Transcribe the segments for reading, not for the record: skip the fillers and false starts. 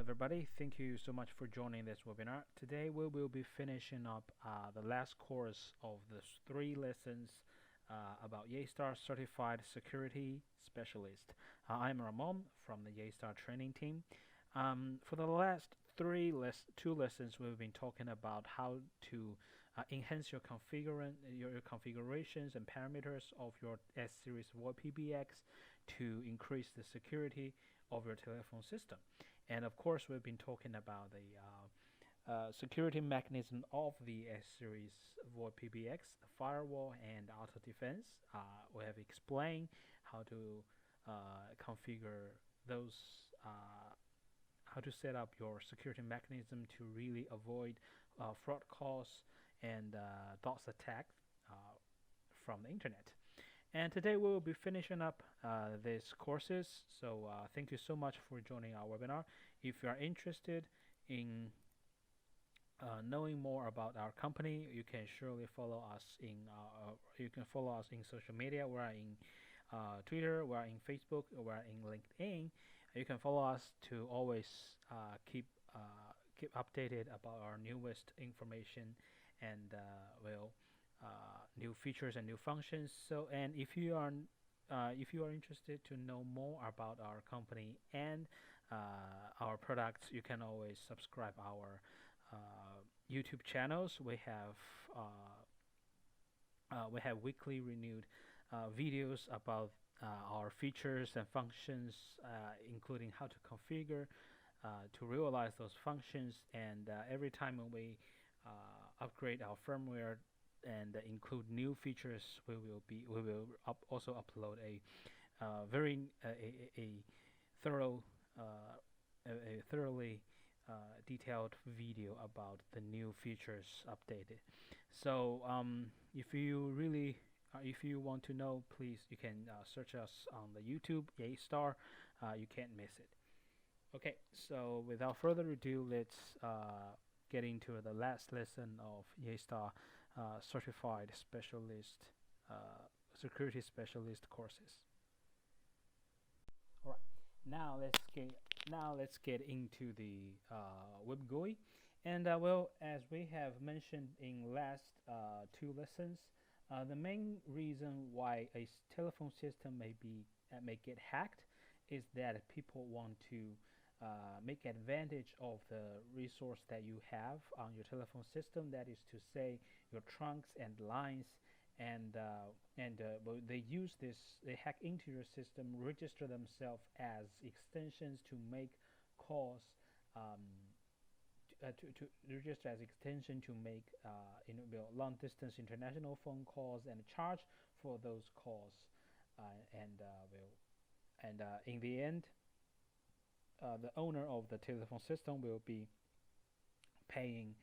everybody. Thank you so much for joining this webinar. Today we will be finishing up the last course of the 3 lessons about Yeastar Certified Security Specialist. I'm Ramon from the Yeastar training team. For the last 2 lessons, we've been talking about how to enhance your configurations and parameters of your S-Series PBX to increase the security of your telephone system. And of course, we've been talking about the security mechanism of the S-Series PBX, firewall and auto defense. We have explained how to configure those, how to set up your security mechanism to really avoid fraud calls and DOS attack from the internet. And today we will be finishing up these courses. So thank you so much for joining our webinar. If you are interested in knowing more about our company, you can surely follow us in social media. We're in Twitter, we're in Facebook, we're in LinkedIn. You can follow us to always keep updated about our newest information and new features and new functions. So, and if you are interested to know more about our company and our products, you can always subscribe our YouTube channels. We have weekly renewed videos about our features and functions, including how to configure to realize those functions. And every time when we upgrade our firmware and include new features, we will also upload a very thoroughly detailed video about the new features updated. So if you want to know, please, you can search us on the YouTube Yeastar. You can't miss it. Okay, so without further ado, let's get into the last lesson of Yeastar Certified Specialist Security Specialist courses. All right, now let's get into the web GUI. And well, as we have mentioned in last 2 lessons, the main reason why a telephone system may get hacked is that people want to make advantage of the resource that you have on your telephone system. That is to say, your trunks and lines, and they hack into your system, register themselves as extensions to make calls, to register as extension to make long distance international phone calls and charge for those calls, in the end, the owner of the telephone system will be paying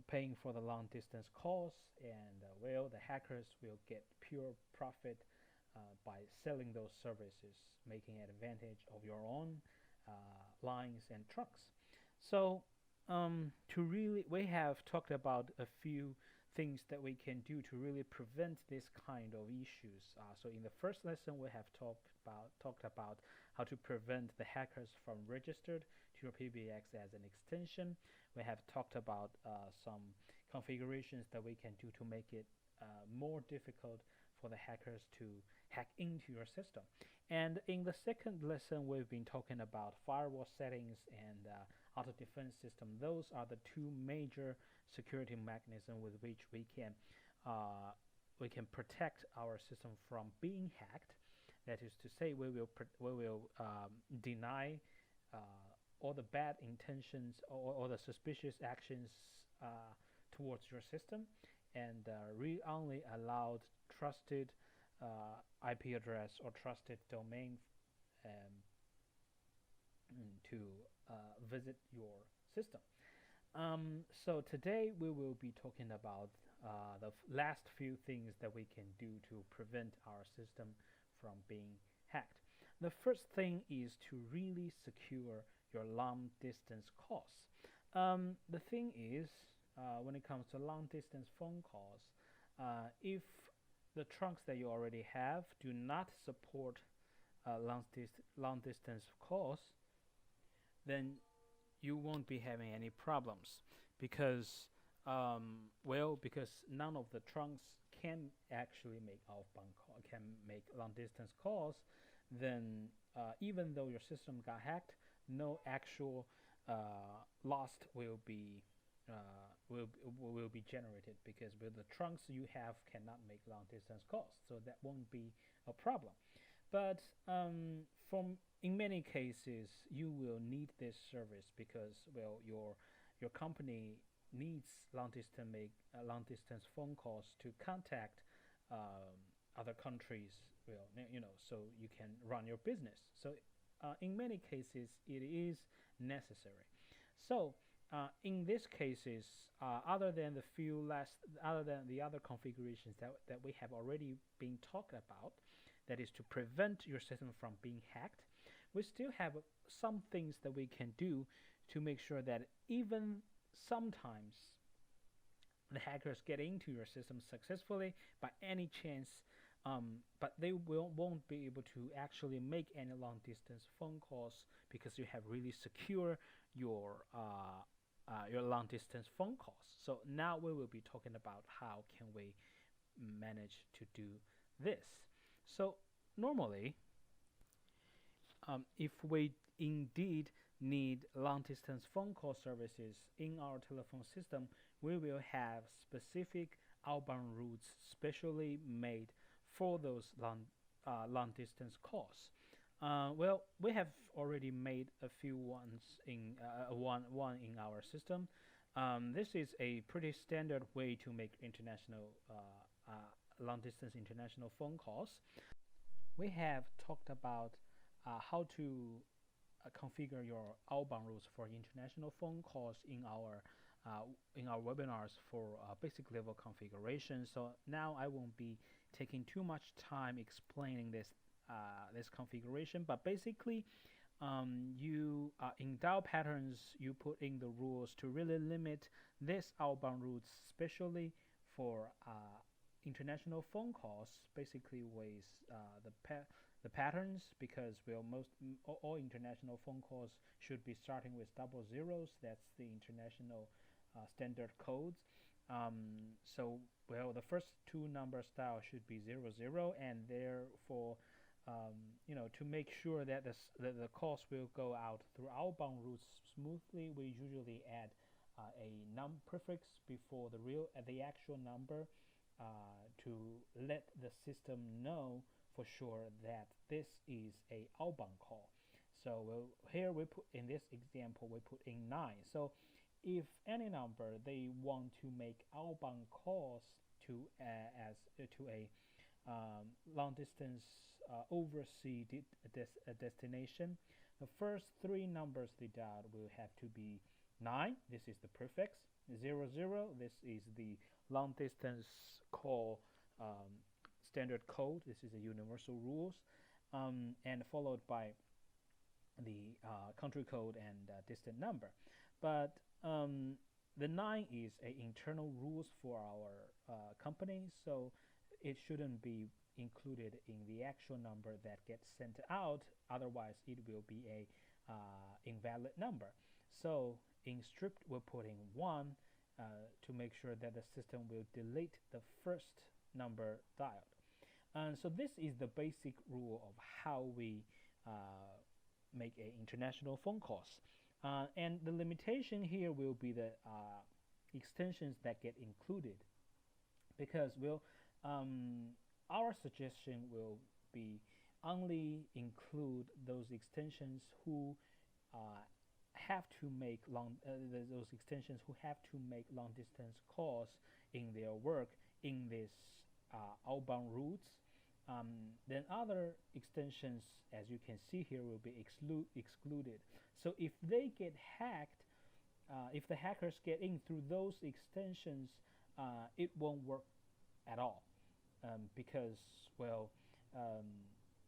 paying for the long distance calls, and the hackers will get pure profit by selling those services, making advantage of your own lines and trucks. So we have talked about a few things that we can do to really prevent this kind of issues. So in the first lesson, we have talked about how to prevent the hackers from registered to your PBX as an extension. We have talked about some configurations that we can do to make it more difficult for the hackers to hack into your system. And in the second lesson, we've been talking about firewall settings and auto defense system. Those are the 2 major security mechanisms with which we can protect our system from being hacked. That is to say, we will deny all the bad intentions or the suspicious actions towards your system, and only allowed trusted IP address or trusted domain to visit your system. So today we will be talking about the last few things that we can do to prevent our system from being hacked. The first thing is to really secure your long distance calls. The thing is, when it comes to long distance phone calls, if the trunks that you already have do not support long distance calls, then you won't be having any problems because because none of the trunks can actually make can make long distance calls. Then even though your system got hacked, no actual lost will be generated because with the trunks you have cannot make long distance calls, so that won't be a problem. But from in many cases, you will need this service because your company needs long distance phone calls to contact other countries. So you can run your business. So in many cases, it is necessary. So in these cases, other than the other configurations that we have already been talked about, that is to prevent your system from being hacked, we still have some things that we can do to make sure that even sometimes the hackers get into your system successfully by any chance, but they won't be able to actually make any long distance phone calls because you have really secure your long distance phone calls. So now we will be talking about how can we manage to do this. So normally, if we indeed need long distance phone call services in our telephone system, we will have specific outbound routes specially made for those long distance calls. We have already made a few ones in one in our system. This is a pretty standard way to make international long distance international phone calls. We have talked about how to configure your outbound routes for international phone calls in our webinars for basic level configuration. So now I won't be taking too much time explaining this configuration, but basically you in dial patterns you put in the rules to really limit this outbound routes, especially for international phone calls, basically with the patterns, because all international phone calls should be starting with double zeros. That's the international standard codes. The first two number style should be 00, and therefore to make sure that the calls will go out through outbound routes smoothly, we usually add a prefix before the actual number to let the system know for sure that this is a outbound call. So here we put in this example we put in 9. So if any number they want to make outbound calls to a long distance overseas destination, the first 3 numbers they dialed will have to be 9. This is the prefix. 00. This is the long distance call standard code. This is a universal rules, and followed by the country code and distant number. But the 9 is a internal rules for our company, so it shouldn't be included in the actual number that gets sent out. Otherwise, it will be a invalid number. So in script, we're putting 1 to make sure that the system will delete the first number dialed. And so this is the basic rule of how we make international phone calls. And the limitation here will be the extensions that get included, because our suggestion will be only include those extensions who have to make those extensions who have to make long distance calls in their work in this outbound routes. Then other extensions, as you can see here, will be excluded. So if they get hacked, if the hackers get in through those extensions, it won't work at all, because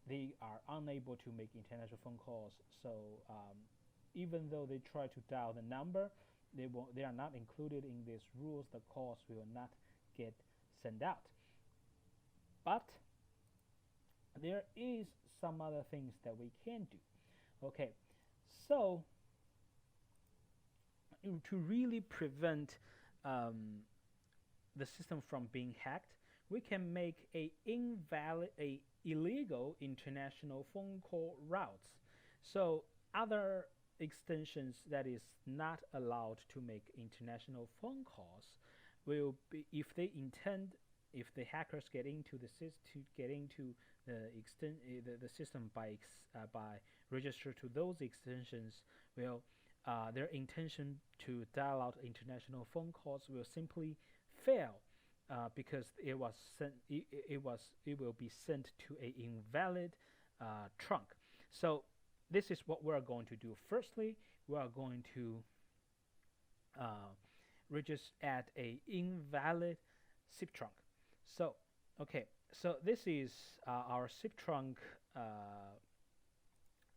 they are unable to make international phone calls. So even though they try to dial the number, they are not included in these rules. The calls will not get sent out. But there is some other things that we can do. Okay, so to really prevent the system from being hacked, we can make illegal international phone call routes. So other extensions that is not allowed to make international phone calls will be, if the hackers get into the system by register to those extensions, will their intention to dial out international phone calls will simply fail because it will be sent to a invalid trunk. So this is what we're going to do. Firstly, we are going to add a invalid SIP trunk. So okay, so this is our SIP trunk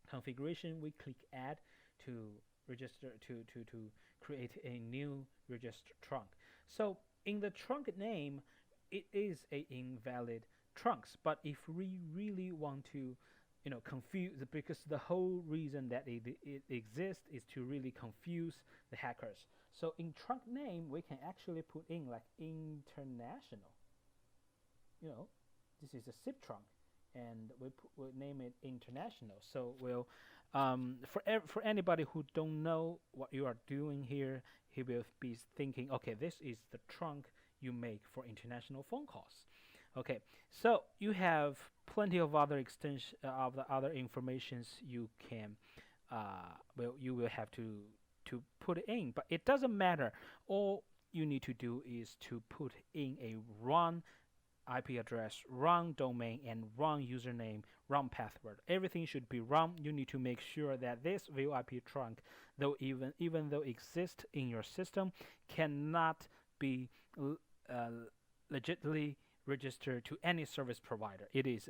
configuration. We click add to register to create a new register trunk. So in the trunk name, it is a invalid trunks. But if we really want to, confuse, because the whole reason that it exists is to really confuse the hackers. So in trunk name, we can actually put in like international. This is a SIP trunk, and we'll name it international. So we'll for anybody who don't know what you are doing here, he will be thinking, okay, this is the trunk you make for international phone calls. Okay, so you have plenty of other extension of the other informations you can you will have to put in, but it doesn't matter. All you need to do is to put in a wrong IP address, wrong domain, and wrong username, wrong password. Everything should be wrong. You need to make sure that this VoIP trunk, though even though exists in your system, cannot be legitimately registered to any service provider. It is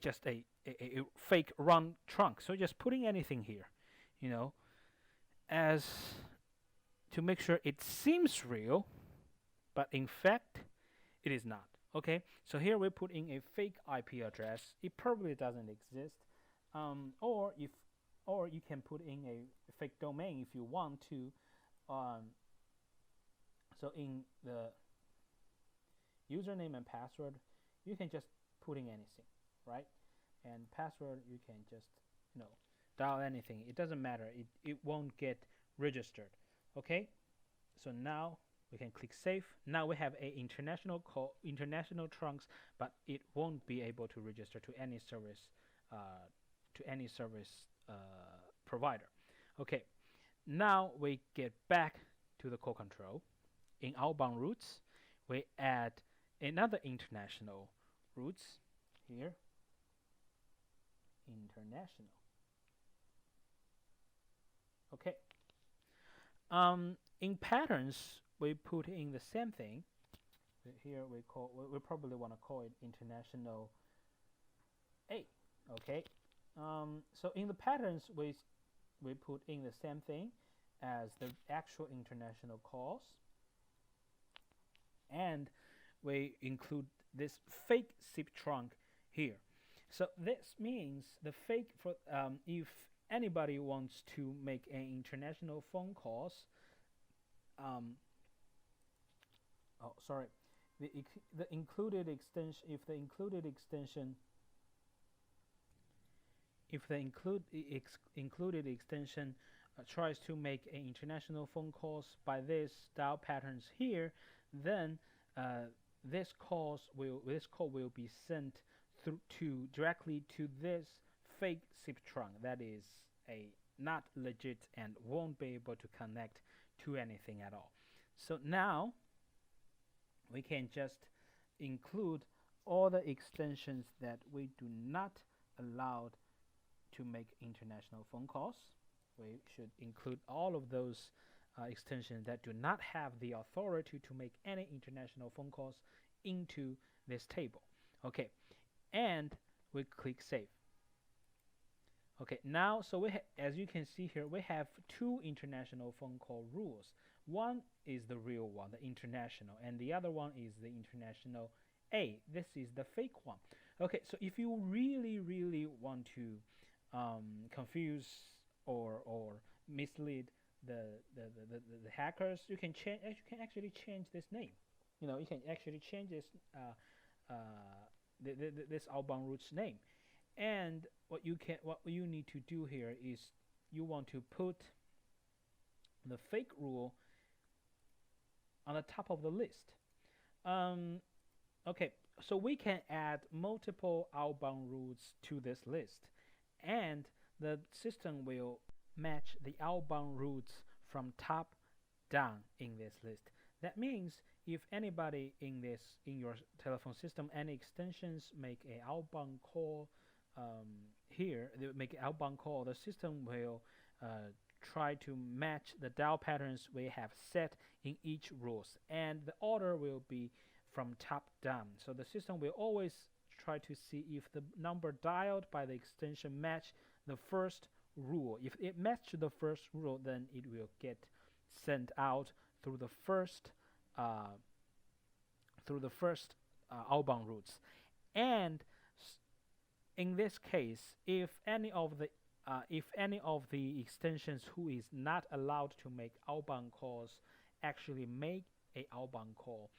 just a fake wrong trunk. So just putting anything here, as to make sure it seems real, but in fact, it is not. Okay, so here we're putting a fake IP address. It probably doesn't exist, or you can put in a fake domain if you want to. So in the username and password, you can just put in anything, right? And password, you can just dial anything. It doesn't matter. It won't get registered. Okay, so now we can click save. Now we have a international trunks, but it won't be able to register to any service provider. Okay, now we get back to the call control. In outbound routes, we add another international routes here. International. Okay. In patterns, we put in the same thing. Here we probably want to call it international A. Okay. So in the patterns, we put in the same thing as the actual international calls, and we include this fake SIP trunk here. So this means the fake for if anybody wants to make an international phone calls. The included extension. If the included extension tries to make an international phone calls by this dial patterns here, then this call will be sent directly to this fake SIP trunk that is not legit and won't be able to connect to anything at all. So now we can just include all the extensions that we do not allow to make international phone calls. We should include all of those extensions that do not have the authority to make any international phone calls into this table. Okay, and we click save. Okay, now so as you can see here, we have two international phone call rules. One is the real one, the international, and the other one is the international A. This is the fake one. Okay, so if you really want to confuse or mislead the hackers, you can change. You can actually change this name. You can actually change this this outbound routes name. And what you need to do here is you want to put the fake rule on the top of the list. Um, okay, so we can add multiple outbound routes to this list, and the system will match the outbound routes from top down in this list. That means if anybody in your telephone system, any extensions make a outbound call, here they make an outbound call, the system will try to match the dial patterns we have set in each rules, and the order will be from top down. So the system will always try to see if the number dialed by the extension match the first rule. If it matches the first rule, then it will get sent out through the first outbound routes. And in this case, if any of the extensions who is not allowed to make outbound calls actually make a outbound call,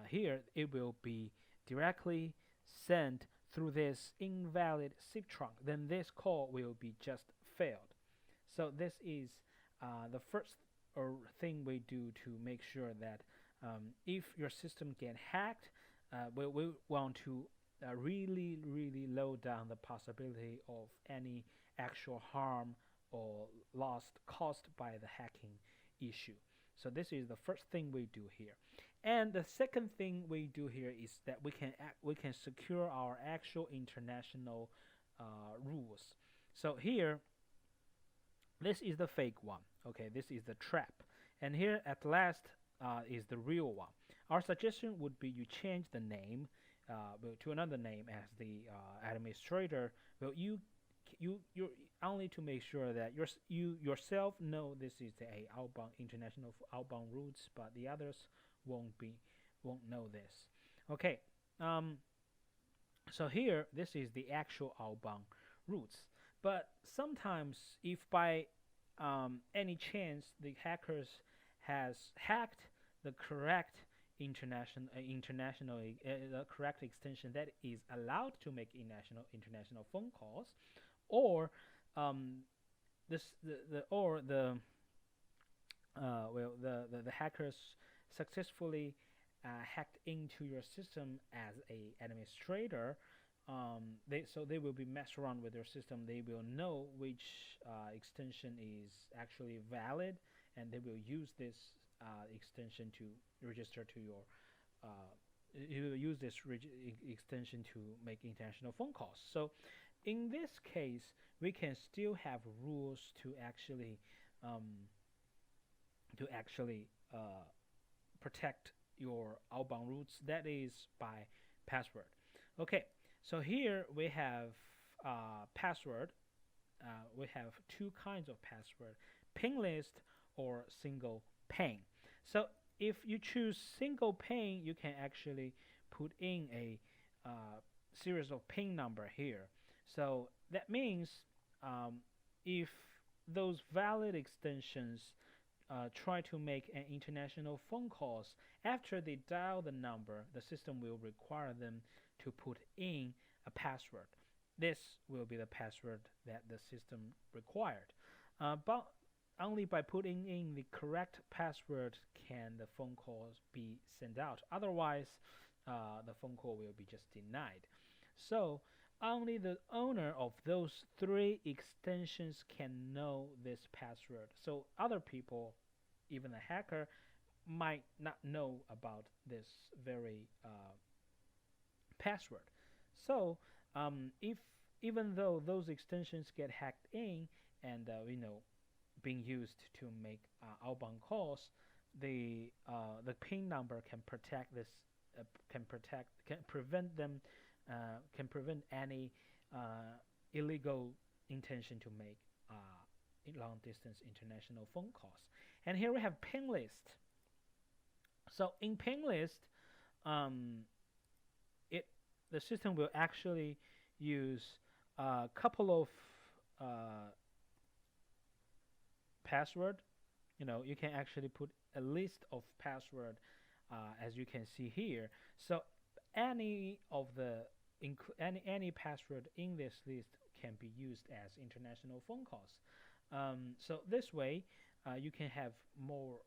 here it will be directly sent through this invalid SIP trunk. Then this call will be just failed. So this is the first thing we do to make sure that if your system get hacked, we want to really low down the possibility of any actual harm or loss caused by the hacking issue. So this is the first thing we do here. And the second thing we do here is that we can secure our actual international rules. So here, this is the fake one. Okay, this is the trap. And here at last is the real one. Our suggestion would be you change the name to another name as the administrator. Well, you only to make sure that you yourself know this is a international outbound routes, but the others won't know this. Okay, so here this is the actual outbound routes. But sometimes, if by any chance the hackers has hacked the correct the correct extension that is allowed to make international phone calls, or the hackers successfully hacked into your system as a administrator, they will be messed around with your system. They will know which extension is actually valid, and they will use this extension to register to your you will use this extension to make international phone calls. So in this case, we can still have rules to actually protect your outbound routes. That is by password. Okay, so here we have password. We have two kinds of password: pin list or single pane. So if you choose single pane, you can actually put in a series of pin number here. So that means if those valid extensions try to make an international phone calls, after they dial the number, the system will require them to put in a password. This will be the password that the system required. But only by putting in the correct password can the phone calls be sent out. Otherwise, the phone call will be just denied. So only the owner of those three extensions can know this password. So other people, even a hacker, might not know about this very password. So if even though those extensions get hacked in and being used to make outbound calls, the PIN number can protect this, can prevent them, can prevent any illegal intention to make long distance international phone calls. And here we have PIN list. So in PIN list, the system will actually use a couple of password. You can actually put a list of password, as you can see here. So any of the any password in this list can be used as international phone calls. So this way, you can have more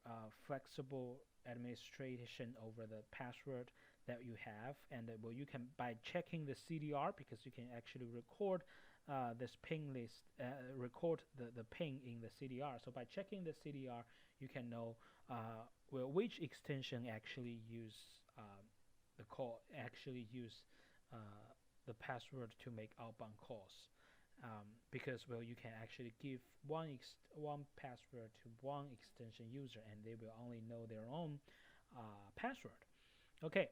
flexible administration over the password that you have, and well, you can, by checking the CDR, because you can actually record this ping list, record the ping in the CDR. So by checking the CDR, you can know well, which extension actually use uh, the password to make outbound calls. Because well, you can actually give one password to one extension user, and they will only know their own password. Okay,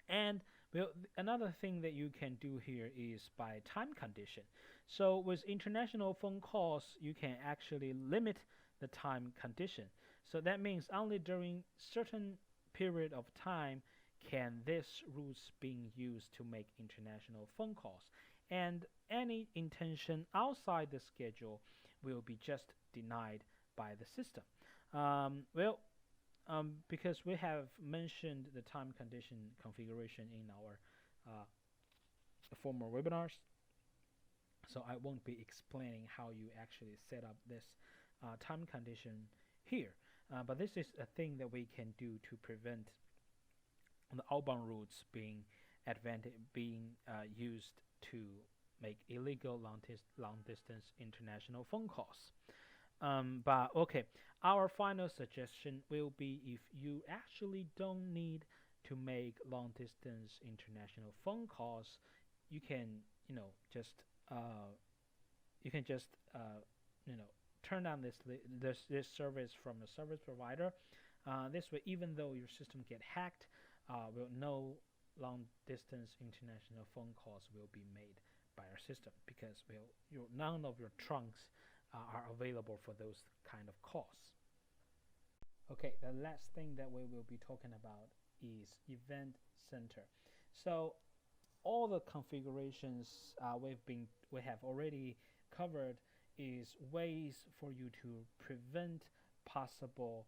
and well, another thing that you can do here is by time condition. So with international phone calls, you can actually limit the time condition. So that means only during certain period of time can this rules being used to make international phone calls, and any intention outside the schedule will be just denied by the system. Because we have mentioned the time condition configuration in our former webinars, so I won't be explaining how you actually set up this time condition here. But this is a thing that we can do to prevent the outbound routes being used to make illegal long distance international phone calls. But okay, our final suggestion will be, if you actually don't need to make long distance international phone calls, you can just turn on this service from a service provider. This way, even though your system get hacked, no long distance international phone calls will be made by our system, because none of your trunks are available for those kind of calls. Okay, the last thing that we will be talking about is event center. So all the configurations we have already covered is ways for you to prevent possible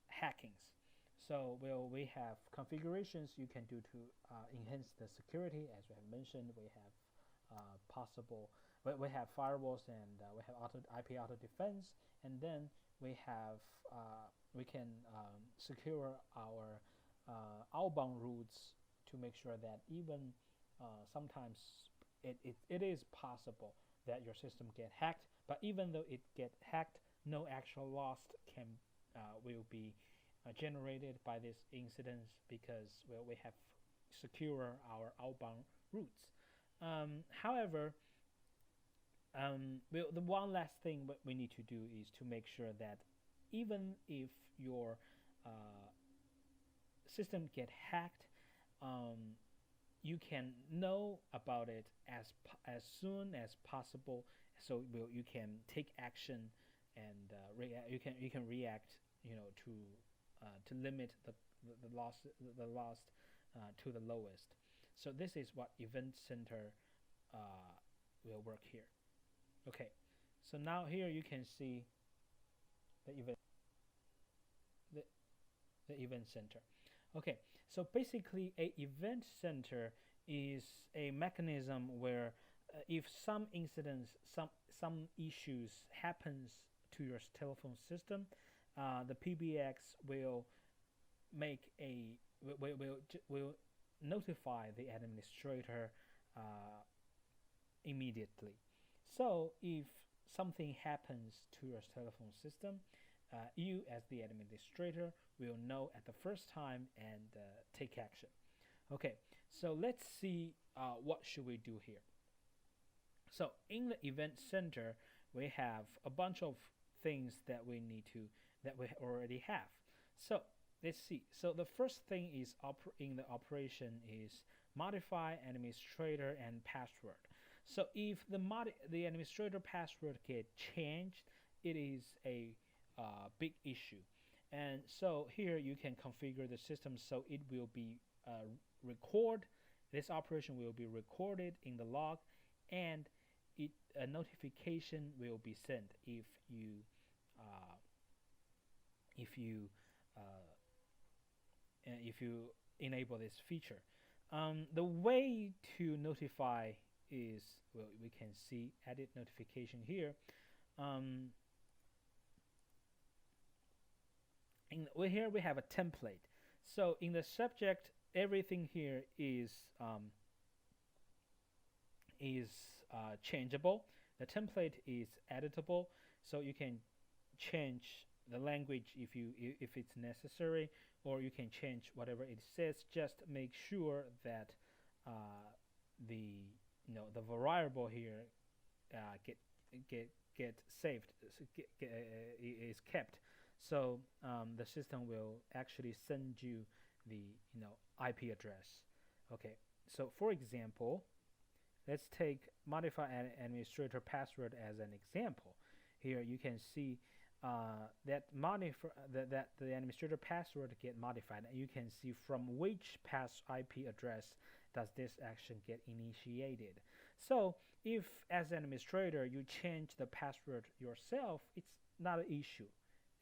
hackings. So we have configurations you can do to enhance the security. As we have mentioned, we have we have firewalls, and we have IP auto defense, and then we can secure our outbound routes to make sure that even sometimes it is possible that your system get hacked, but even though it get hacked, no actual loss will be generated by this incident, because we have secure our outbound routes. However, the one last thing what we need to do is to make sure that even if your system get hacked, you can know about it as soon as possible, so you can take action, and you can react to limit the loss to the lowest. So this is what event center will work here. Okay, so now here you can see the event center. Okay, so basically a event center is a mechanism where if some incidents, some issues happens to your telephone system, the PBX will will notify the administrator immediately. So if something happens to your telephone system, you as the administrator will know at the first time and take action. Okay, so let's see what should we do here. So in the event center, we have a bunch of things that we already have. So let's see. So the first thing is in the operation is modify administrator and password. So if the administrator password get changed, it is a big issue. And so here you can configure the system so it will be record This operation will be recorded in the log, and a notification will be sent uh, if you uh, if you enable this feature. The way to notify is, well, we can see edit notification here. Um, here we have a template. So in the subject, everything here is changeable. The template is editable, so you can change the language if it's necessary, or you can change whatever it says. Just make sure that the the variable here get get saved, is kept. So the system will actually send you the IP address. Okay. So for example, let's take modify an administrator password as an example. Here you can see that the administrator password get modified, and you can see from which pass IP address does this action get initiated. So if as an administrator you change the password yourself, it's not an issue.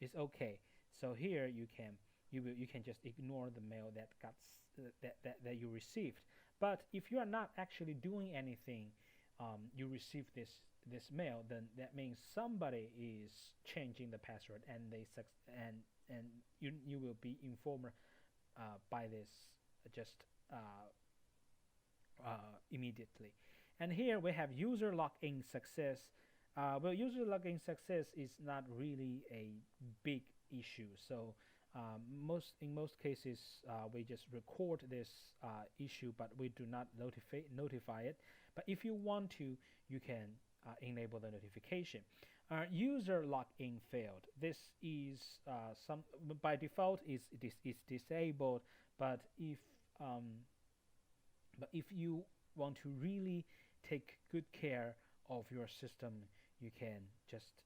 It's okay. So here you can just ignore the mail that you received. But if you are not actually doing anything, you receive this mail, then that means somebody is changing the password, and you will be informed by this just immediately. And here we have user login success. Well, user login success is not really a big issue. So in most cases, we just record this issue, but we do not notify it. But if you want to, you can enable the notification. User login failed. This is by default is disabled. But if you want to really take good care of your system, you can just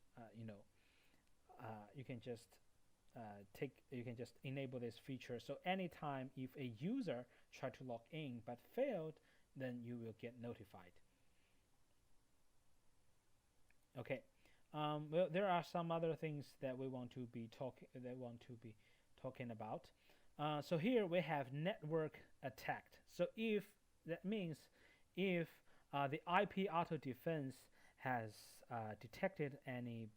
you can just enable this feature. So anytime if a user tried to log in but failed, then you will get notified. Okay. Well, there are some other things that we want to be talking about. So here we have network attacked. So if that means if the IP auto defense has detected any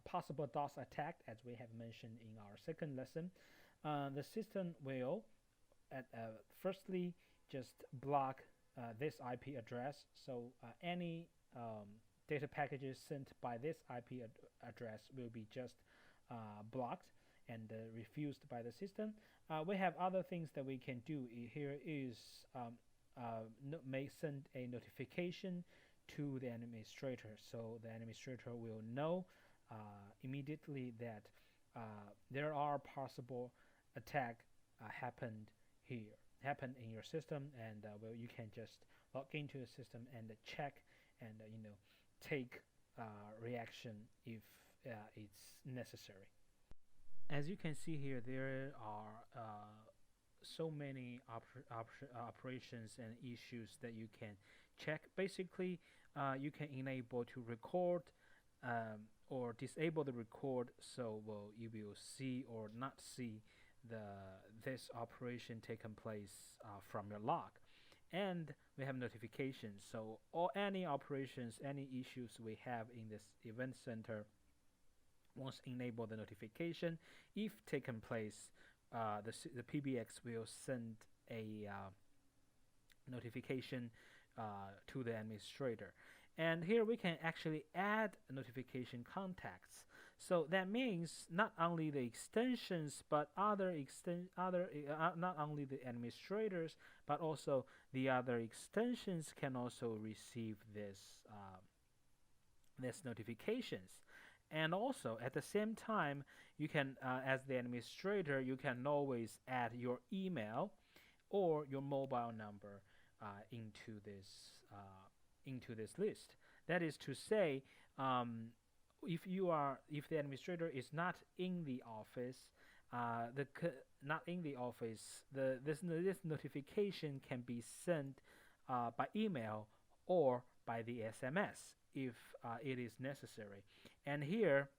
possible DOS attack, as we have mentioned in our second lesson, the system will firstly just block this IP address. So any data packages sent by this IP address will be just blocked and refused by the system. We have other things that we can do. Here is may send a notification to the administrator, so the administrator will know immediately that there are possible attack happened in your system, and well, you can just log into the system and check and take reaction if it's necessary. As you can see here, there are so many operations and issues that you can check. Basically, you can enable to record or disable the record, so well, you will see or not see this operation taking place from your log. And we have notifications, so any operations, any issues we have in this event center, once enable the notification, if taken place, the PBX will send a notification to the administrator. And here we can actually add notification contacts. So that means not only the extensions, but not only the administrators, but also the other extensions can also receive this notifications. And also at the same time, you can, as the administrator, you can always add your email or your mobile number into this list. That is to say, if the administrator is not in the office, not in the office, this notification can be sent by email or by the SMS if it is necessary. And here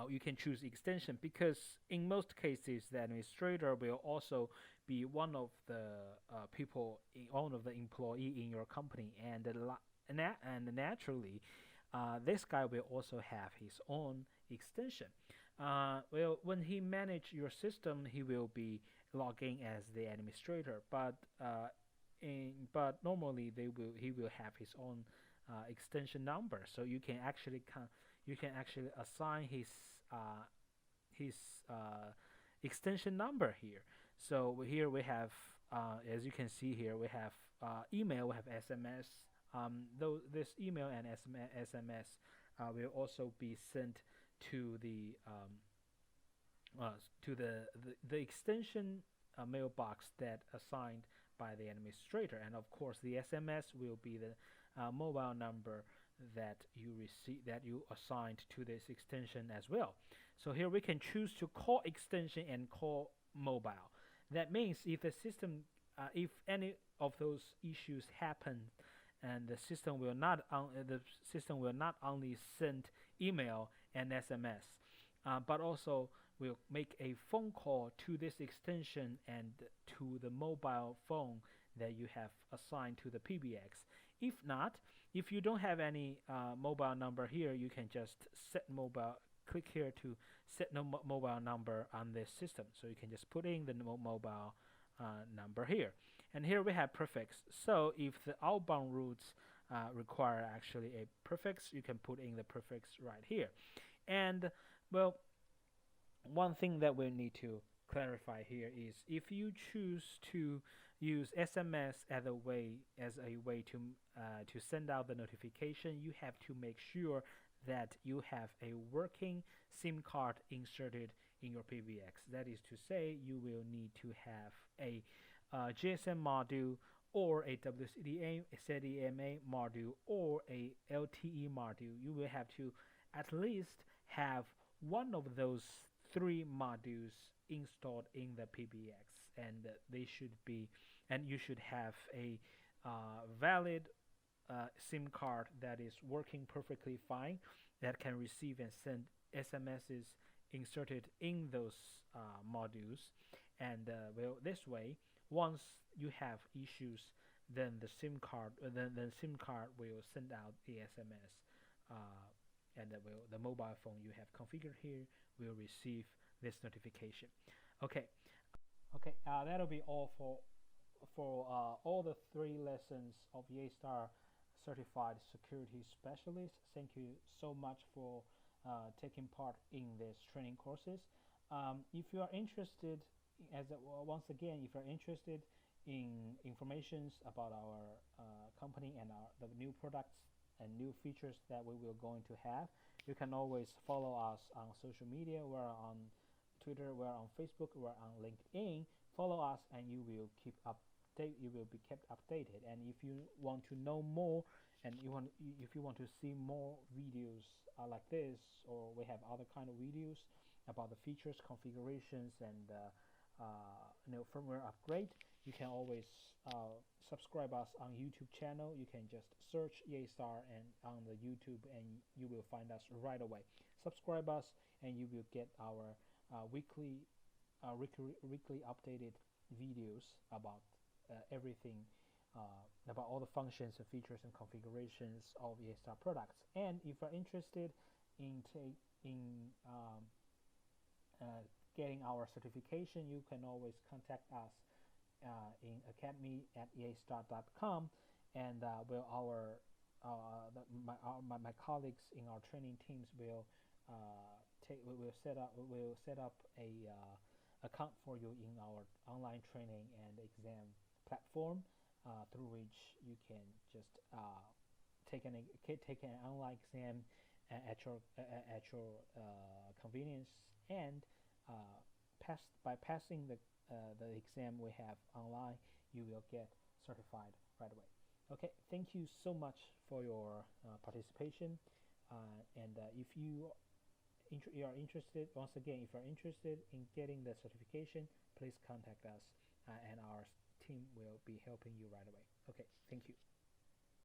you can choose extension, because in most cases the administrator will also be one of the people, one of the employee in your company, and naturally this guy will also have his own extension. Well, when he manage your system, he will be logging as the administrator, but normally he will have his own extension number, so you can actually assign his extension number here. So here we have, as you can see here, we have email, we have SMS. Though this email and SMS will also be sent to the extension mailbox that assigned by the administrator, and of course the SMS will be the mobile number that you assigned to this extension as well. So here we can choose to call extension and call mobile. That means if the system, if any of those issues happen, and the system will not only send email and SMS, but also will make a phone call to this extension and to the mobile phone that you have assigned to the PBX. If not, if you don't have any mobile number here, you can just click here to set no mobile number on this system. So you can just put in the mobile number here. And here we have prefix. So if the outbound routes require actually a prefix, you can put in the prefix right here. And well, one thing that we need to clarify here is if you choose to use SMS as a way to send out the notification, you have to make sure that you have a working SIM card inserted in your PBX. That is to say, you will need to have a GSM module or a WCDMA module or a LTE module. You will have to at least have one of those three modules installed in the PBX, and you should have a valid SIM card that is working perfectly fine, that can receive and send SMSs inserted in those modules. And well, this way, once you have issues, then the SIM card will send out the SMS, and the mobile phone you have configured here will receive this notification. Okay, that'll be all for all the 3 lessons of Yeastar Certified Security Specialist. Thank you so much for taking part in this training courses. If you are interested, once again, if you're interested in informations about our company and the new products and new features that we will going to have, you can always follow us on social media. We're on Twitter, we're on Facebook, we're on LinkedIn. Follow us and you will be kept updated. And if you want to know more, and if you want to see more videos like this, or we have other kind of videos about the features, configurations, and firmware upgrade, you can always subscribe us on YouTube channel. You can just search Yeastar and on the YouTube, and you will find us right away. Subscribe us, and you will get our weekly updated videos about everything, about all the functions and features and configurations of Yeastar products. And if you're interested in getting our certification, you can always contact us in academy@yeastar.com, and my colleagues in our training teams will set up a account for you in our online training and exam platform, through which you can just take an online exam at your convenience, and by passing the exam we have online, you will get certified right away. Okay, thank you so much for your participation, and if you you are interested, once again, if you are interested in getting the certification, please contact us, and our team will be helping you right away. Okay, thank you.